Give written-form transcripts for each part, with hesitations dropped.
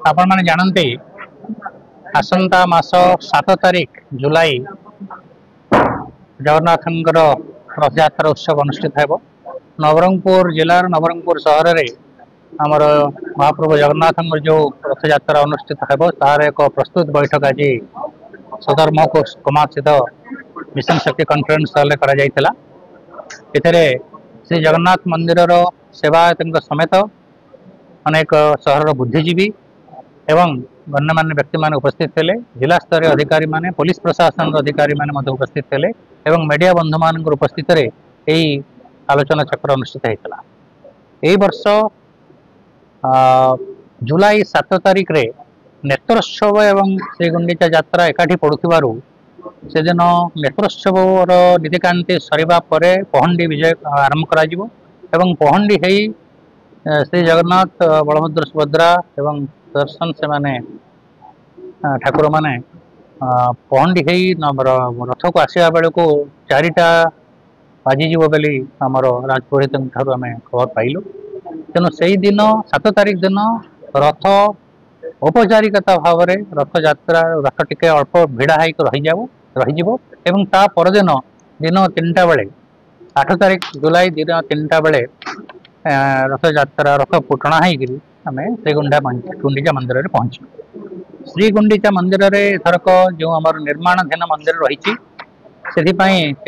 आपण माने जानते आसंता मास 7 तारिख जुलाई जगन्नाथ रथ यात्रा उत्सव अनुष्ठित है। नवरंगपुर जिलार नवरंगपुर सहर में आमर महाप्रभु जगन्नाथ जो रथ यात्रा अनुष्ठित है तार एक प्रस्तुत बैठक आज सदर महकुमा स्थित मिशन शक्ति कॉन्फ्रेंस हॉल करा श्री जगन्नाथ मंदिर सेवायत समेत अनेक सहर बुद्धिजीवी एवं गण्यमान्य व्यक्ति मान उपस्थित थे। जिला स्तर अधिकारी माने पुलिस प्रशासन अधिकारी माने उपस्थित थे एवं मीडिया बंधु मान उपस्थित आलोचना चक्र अनुष्ठित होता। यही वर्ष जुलाई 7 तारिख रे नेत्रोत्सव एवं श्री गुंडीचा यात्रा एकाठी पड़ुथिबारु से दिन नेत्रोत्सव नीतिकांति सरिबा परे पहंडी विजय आरंभ करा जिवो एवं पहंडी हेई श्री जगन्नाथ बलभद्र सुभद्रा एवं दर्शन से माने ठाकुर माने पहंडी हेई रथ को आसवा बेल को 4टा बाजिजीव बोली आमर राजपुरोहित आम खबर पाइलु। तेणु से दिन 7 तारिख दिन रथ औपचारिकता भाव में रथ यात्रा रथ टिके अल्प भिड़ा रही एवं ता परदिन दिन 3टा बेले 8 तारिख जुलाई दिन 3टा बेले रथ यात्रा रथ टणा होमें श्रीगुंडीचा मंदिर में पहुँचू। श्रीगुंडीचा मंदिर में एथरक जो आम निर्माणाधीन मंदिर रही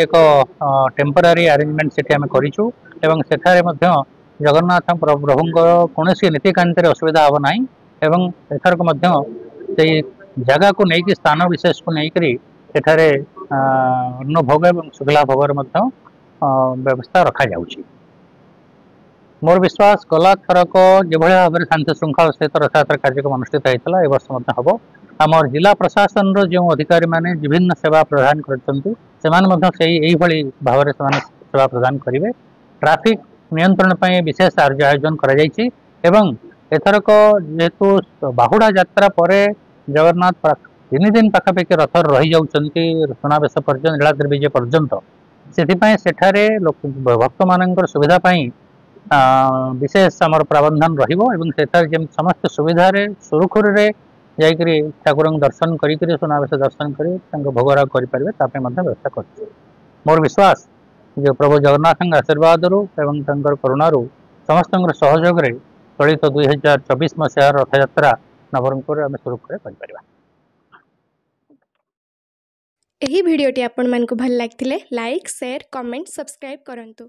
एक टेम्परारी अरेंजमेंट से आम करूँ एवं सेठारे जगन्नाथ प्रभु कौन नीतिकांति असुविधा हम ना एवं एथरक जगह को लेकिन स्थान विशेष को लेकर सेठारे अन्न भोग एवं शुक्ला भोगर व्यवस्था रखा जाउछि। मोर विश्वास गला थरक जो भाव में शांति श्रृंखला सहित रथयात्रा कार्यक्रम अनुष्ठित होता है वर्ष हम आम जिला प्रशासन जो अधिकारी माने विभिन्न सेवा प्रदान करते भाव में सेवा प्रदान करेंगे। ट्रैफिक नियंत्रण पर विशेष आयोजन एथरक जेहेतु बाहुड़ा यात्रा पर जगन्नाथ 3 दिन पाखापाखि रथ रही जाउछन्ति सुनावेश पर्यंत नीलाद्रि विजय पर्यंत से भक्त मान सुविधा विशेष आमर प्रावधान रही समस्त सुविधा सुरुखुरु जाकरी ठाकुर दर्शन करी सुनावेश दर्शन कर भोगराग करें व्यवस्था कर। मोर विश्वास जो प्रभु जगन्नाथ आशीर्वाद एवं करुणार समस्त सहयोग चलित 2024 मसीह रथ यात्रा नवरंगपुर आम सुरुखुरु कर। एही वीडियोटी आपण मानकु भल लागथिले लाइक शेयर कमेंट सब्सक्राइब करंतु।